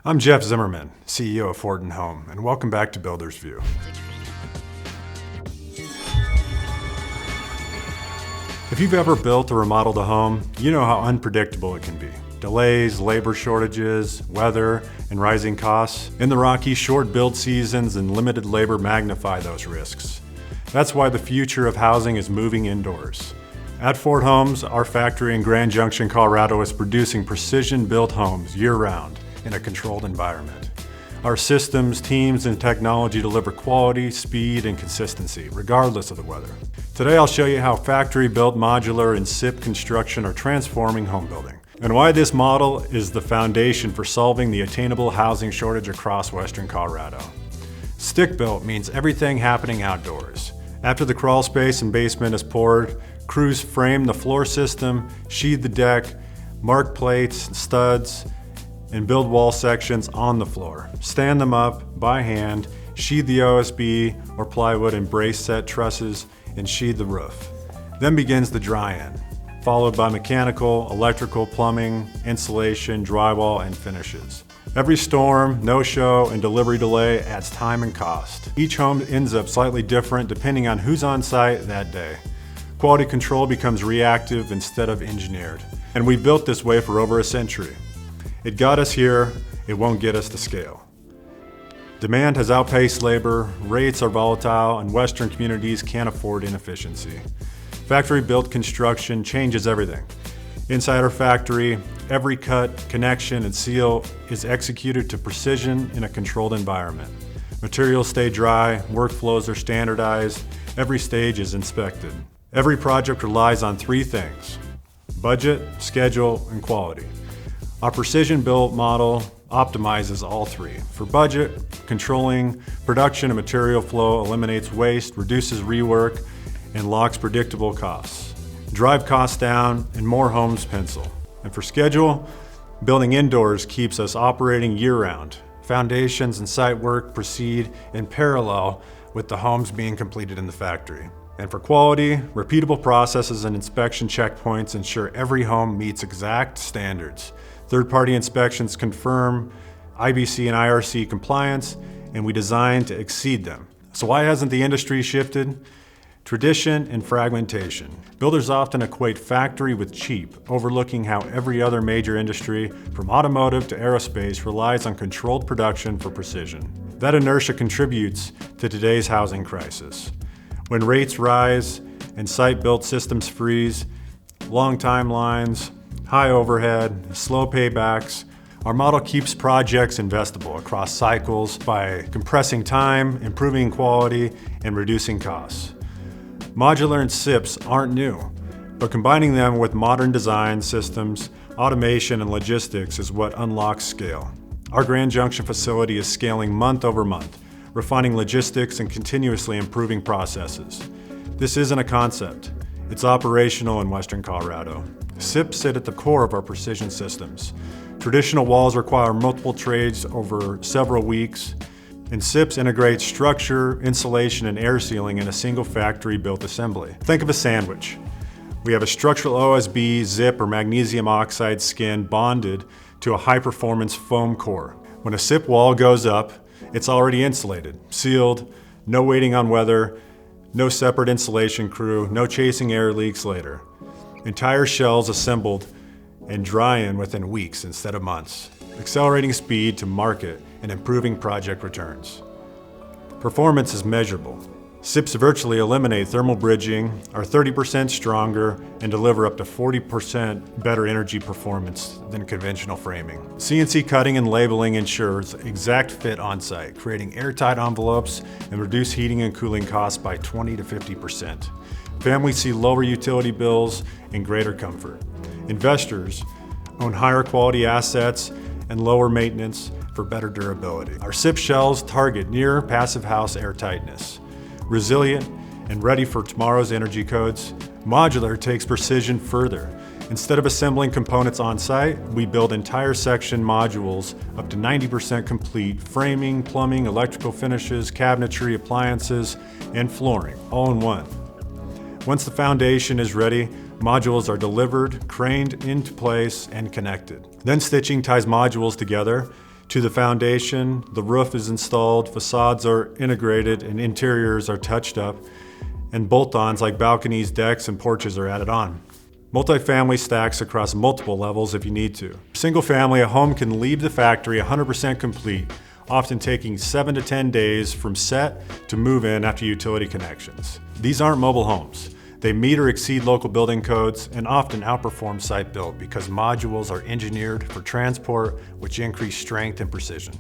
I'm Jeff Zimmerman, CEO of Fortin Home, and welcome back to Builder's View. If you've ever built or remodeled a home, you know how unpredictable it can be. Delays, labor shortages, weather, and rising costs. In the Rockies, short build seasons and limited labor magnify those risks. That's why the future of housing is moving indoors. At Fort Homes, our factory in Grand Junction, Colorado is producing precision-built homes year-round in a controlled environment. Our systems, teams, and technology deliver quality, speed, and consistency, regardless of the weather. Today I'll show you how factory-built modular and SIP construction are transforming home building, and why this model is the foundation for solving the attainable housing shortage across western Colorado. Stick-built means everything happening outdoors. After the crawl space and basement is poured, crews frame the floor system, sheathe the deck, mark plates, studs, and build wall sections on the floor. Stand them up by hand, sheathe the OSB or plywood and brace set trusses, and sheathe the roof. Then begins the dry-in, followed by mechanical, electrical, plumbing, insulation, drywall, and finishes. Every storm, no-show, and delivery delay adds time and cost. Each home ends up slightly different depending on who's on site that day. Quality control becomes reactive instead of engineered. And we built this way for over a century. It got us here, it won't get us to scale. Demand has outpaced labor, rates are volatile, and Western communities can't afford inefficiency. Factory-built construction changes everything. Inside our factory, every cut, connection, and seal is executed to precision in a controlled environment. Materials stay dry, workflows are standardized, every stage is inspected. Every project relies on three things: budget, schedule, and quality. Our precision-built model optimizes all three. For budget, controlling production and material flow eliminates waste, reduces rework, and locks predictable costs. Drive costs down and more homes pencil. And for schedule, building indoors keeps us operating year-round. Foundations and site work proceed in parallel with the homes being completed in the factory. And for quality, repeatable processes and inspection checkpoints ensure every home meets exact standards. Third-party inspections confirm IBC and IRC compliance, and we design to exceed them. So why hasn't the industry shifted? Tradition and fragmentation. Builders often equate factory with cheap, overlooking how every other major industry, from automotive to aerospace, relies on controlled production for precision. That inertia contributes to today's housing crisis. When rates rise and site-built systems freeze, long timelines, high overhead, slow paybacks, our model keeps projects investable across cycles by compressing time, improving quality, and reducing costs. Modular and SIPs aren't new, but combining them with modern design systems, automation, and logistics is what unlocks scale. Our Grand Junction facility is scaling month over month, refining logistics and continuously improving processes. This isn't a concept, it's operational in Western Colorado. SIPs sit at the core of our precision systems. Traditional walls require multiple trades over several weeks, and SIPs integrate structure, insulation, and air sealing in a single factory-built assembly. Think of a sandwich. We have a structural OSB, zip, or magnesium oxide skin bonded to a high-performance foam core. When a SIP wall goes up, it's already insulated, sealed, no waiting on weather, no separate insulation crew, no chasing air leaks later. Entire shells assembled and dry in within weeks instead of months, accelerating speed to market and improving project returns. Performance is measurable. SIPs virtually eliminate thermal bridging, are 30% stronger, and deliver up to 40% better energy performance than conventional framing. CNC cutting and labeling ensures exact fit on site, creating airtight envelopes and reduce heating and cooling costs by 20 to 50%. Families see lower utility bills and greater comfort. Investors own higher quality assets and lower maintenance for better durability. Our SIP shells target near passive house airtightness. Resilient and ready for tomorrow's energy codes, Modular takes precision further. Instead of assembling components on site, we build entire section modules up to 90% complete, framing, plumbing, electrical finishes, cabinetry, appliances, and flooring, all in one. Once the foundation is ready, modules are delivered, craned into place, and connected. Then stitching ties modules together, To the foundation, the roof is installed, facades are integrated, and interiors are touched up, and bolt-ons like balconies, decks, and porches are added on. Multifamily stacks across multiple levels if you need to. Single family, a home can leave the factory 100% complete, often taking 7 to 10 days from set to move in after utility connections. These aren't mobile homes. They meet or exceed local building codes and often outperform site built because modules are engineered for transport, which increase strength and precision.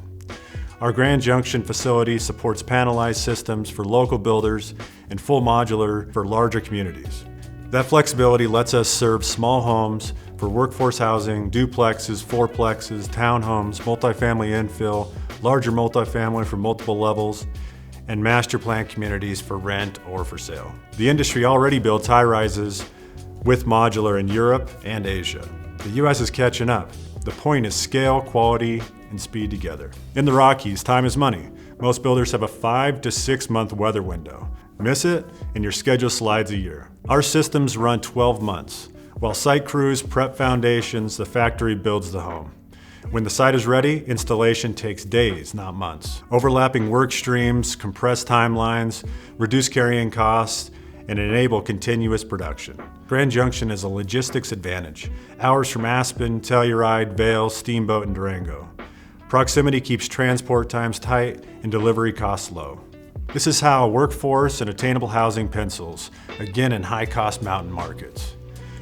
Our Grand Junction facility supports panelized systems for local builders and full modular for larger communities. That flexibility lets us serve small homes for workforce housing, duplexes, fourplexes, townhomes, multifamily infill, larger multifamily for multiple levels, and master plan communities for rent or for sale. The industry already builds high-rises with modular in Europe and Asia. The US is catching up. The point is scale, quality, and speed together. In the Rockies, time is money. Most builders have a 5 to 6 month weather window. Miss it, and your schedule slides a year. Our systems run 12 months. While site crews prep foundations, the factory builds the home. When the site is ready, installation takes days, not months. Overlapping work streams, compress timelines, reduce carrying costs, and enable continuous production. Grand Junction is a logistics advantage. Hours from Aspen, Telluride, Vail, Steamboat, and Durango. Proximity keeps transport times tight and delivery costs low. This is how workforce and attainable housing pencils, again in high-cost mountain markets.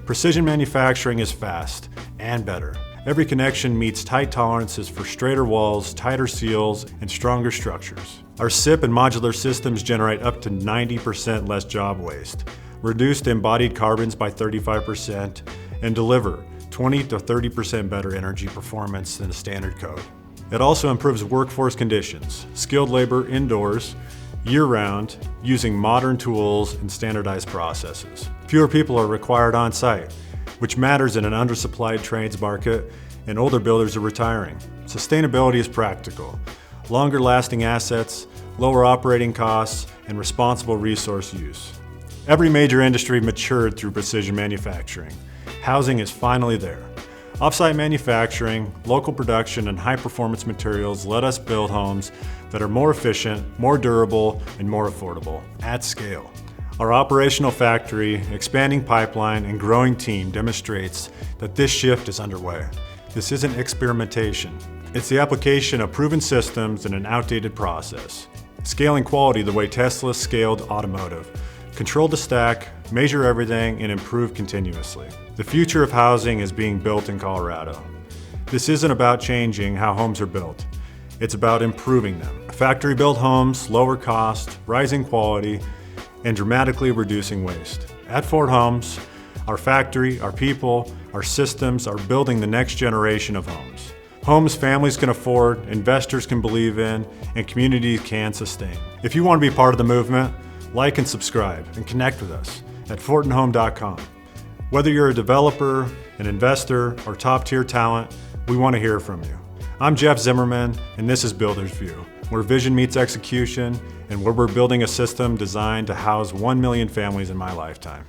Precision manufacturing is fast and better. Every connection meets tight tolerances for straighter walls, tighter seals, and stronger structures. Our SIP and modular systems generate up to 90% less job waste, reduced embodied carbons by 35%, and deliver 20 to 30% better energy performance than a standard code. It also improves workforce conditions, skilled labor indoors, year-round, using modern tools and standardized processes. Fewer people are required on site, which matters in an undersupplied trades market, and older builders are retiring. Sustainability is practical. Longer lasting assets, lower operating costs, and responsible resource use. Every major industry matured through precision manufacturing. Housing is finally there. Offsite manufacturing, local production, and high-performance materials let us build homes that are more efficient, more durable, and more affordable, at scale. Our operational factory, expanding pipeline, and growing team demonstrates that this shift is underway. This isn't experimentation. It's the application of proven systems in an outdated process. Scaling quality the way Tesla scaled automotive. Control the stack, measure everything, and improve continuously. The future of housing is being built in Colorado. This isn't about changing how homes are built. It's about improving them. Factory-built homes, lower cost, rising quality, and dramatically reducing waste. At Fort Homes, our factory, our people, our systems are building the next generation of homes. Homes families can afford, investors can believe in, and communities can sustain. If you want to be part of the movement, like and subscribe and connect with us at fortinhome.com. Whether you're a developer, an investor, or top-tier talent, we want to hear from you. I'm Jeff Zimmerman, and this is Builder's View, where vision meets execution and where we're building a system designed to house 1 million families in my lifetime.